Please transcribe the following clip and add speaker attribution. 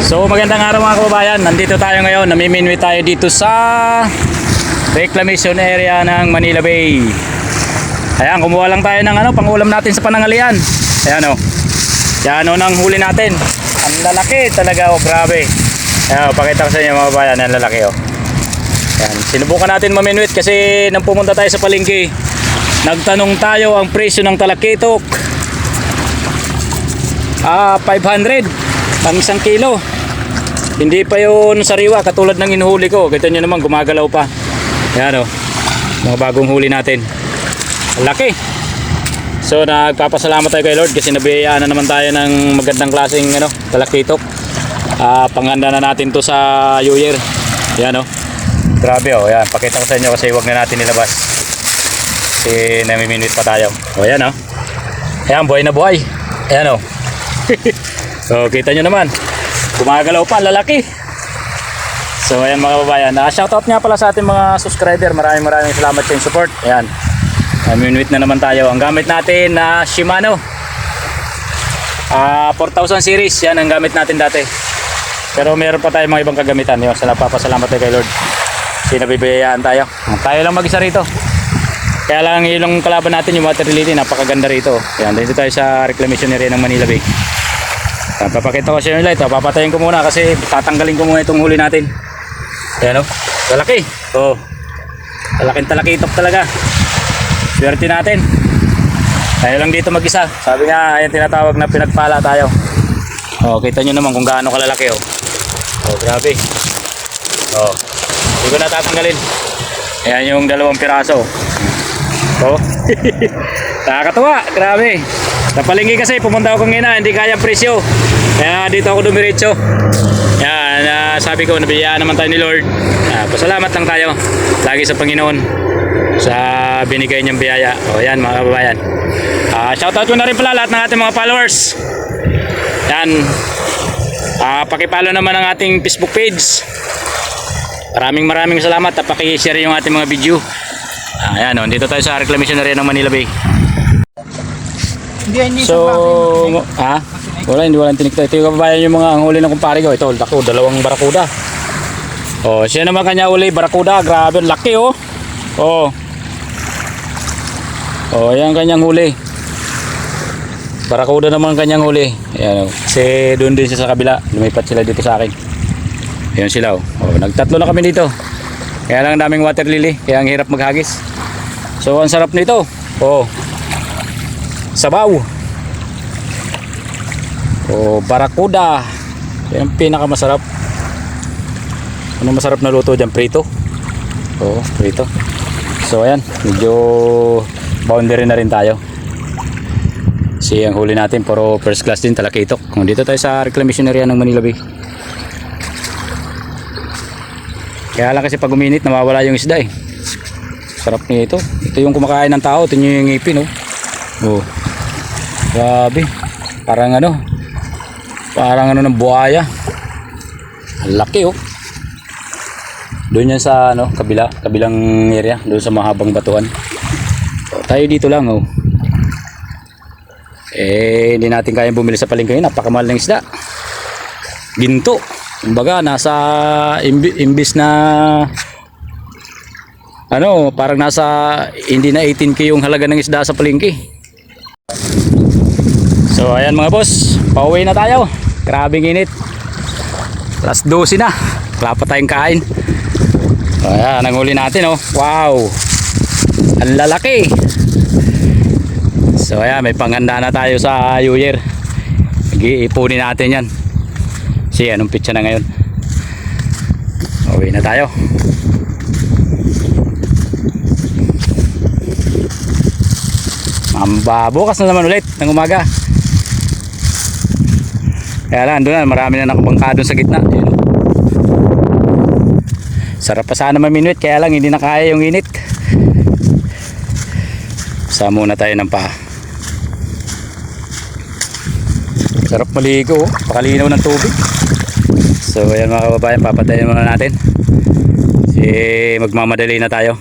Speaker 1: So magandang araw mga kababayan, nandito tayo ngayon, namiminwi tayo dito sa reclamation area ng Manila Bay. Ayan, kumuha lang tayo ng pangulam natin sa panangalian. Ayan o, yan o nang huli natin. Ang lalaki talaga o, grabe. Ayan o, pakita ko sa inyo mga kababayan, ang lalaki o. Ayan, sinubukan natin maminwit kasi nang pumunta tayo sa palengke, nagtanong tayo ang presyo ng talakitok. 500 pang 1 kilo. Hindi pa yun sariwa katulad ng inuhuli ko. Kita nyo naman gumagalaw pa. Yan o, mga bagong huli natin. Laki. So nagpapasalamat tayo kay Lord kasi nabiyayaan na naman tayo ng magandang klaseng talakitok. Panghanda na natin to sa New Year. Yan o, grabe o. Yan, pakita ko sa inyo kasi huwag na natin nilabas kasi namiminute pa tayo. O yan o, ayan, buhay na buhay. Ayan o. So kita nyo naman gumagalaw pa, lalaki. So ayan mga kababayan, shoutout nga pala sa ating mga subscriber. Maraming salamat sa support. Ayan, minute na naman tayo. Ang gamit natin na Shimano 4000 series. Yan ang gamit natin dati, pero meron pa tayong mga ibang kagamitan. Yun, papasalamat tayo kay Lord kasi nabibiyayaan tayo. Tayo lang mag-isa rito. Kaya lang yung kalaban natin, yung water lily, napakaganda rito. Ayan, dito tayo sa reclamation area ng Manila Bay. Papakita ko sa inyo light. Papatayin ko muna kasi tatanggalin ko muna itong huli natin. Ayan o, lalaki. So, talaking talakitok talaga. Swerte natin. Tayo lang dito mag-isa. Sabi nga, ayan tinatawag na pinagpala tayo. O, kita nyo naman kung gaano kalalaki o. O, grabe. O, hindi ko natatanggalin. Ayan yung 2 piraso. O, nakakatuwa, grabe. Napalinggi kasi pumunta ako kanina, hindi kaya presyo. Kaya dito ako dumiretso. Yan, sabi ko nabiyayaan naman tayo ni Lord. Pasalamat lang tayo lagi sa Panginoon sa binigay niyang biyaya. O yan mga kababayan. Shoutout ko na rin pala lahat ng ating mga followers. Yan. Paki-follow naman ang ating Facebook page. Maraming salamat at paki-share yung ating mga video. Ayan, dito tayo sa reclamation area ng Manila Bay. So, walang tinikta. Ito yung kababayan yung mga huli ng kumpare ko. Ito, lako, 2 barakuda. Oh, siya naman kanya uli, barakuda. Grabe, laki oh. Oh. Oh, yan kanyang huli. Barakuda naman kanyang huli. Ayan oh. Kasi doon din siya sa kabila. Lumipat sila dito sa akin. Ayan sila oh. Oh, nagtatlo na kami dito. Kaya lang daming water lily. Kaya ang hirap maghagis. So, ang sarap nito. Oh. Sabaw. O barakuda. Yan ang pinakamasarap. Ano masarap na luto dyan? Prito. O prito. So ayan, medyo boundary na rin tayo. Kasi ang huli natin puro first class din, talakitok. Kung dito tayo sa reclamation area ng Manila Bay. Kaya lang kasi pag uminit nawawala yung isda eh. Sarap nito. Ito yung kumakain ng tao. Ito yung ngipin oh. Oh. Grabe. Parang ng buhaya. Ang laki oh. Doon yan sa kabilang area, doon sa mahabang batuan. So, tayo dito lang oh. Hindi natin kayang bumili sa palengke, napakamahal ng isda. Ginto. Kumbaga nasa imbis na parang nasa hindi na 18k yung halaga ng isda sa palengke. So ayan mga boss, pauwi na tayo. Grabing init. Alas 12 na. Wala pa tayong kain. So ayan, nanghuli natin oh. Wow, ang lalaki. So ayan, may panghanda na tayo sa New Year. Iipunin natin yan. Kasi anong pitsa na ngayon. Uwi na tayo. Bukas na naman ulit ng umaga. Kaya lang doon na marami na nakabangka doon sa gitna. Ayun. Sarap pa sana maminwit, kaya lang hindi na kaya yung init. Sa muna tayo ng paa. Sarap maligo oh. Pakalinaw ng tubig. So ayan mga kababayan, papatayin muna natin kasi magmamadali na tayo.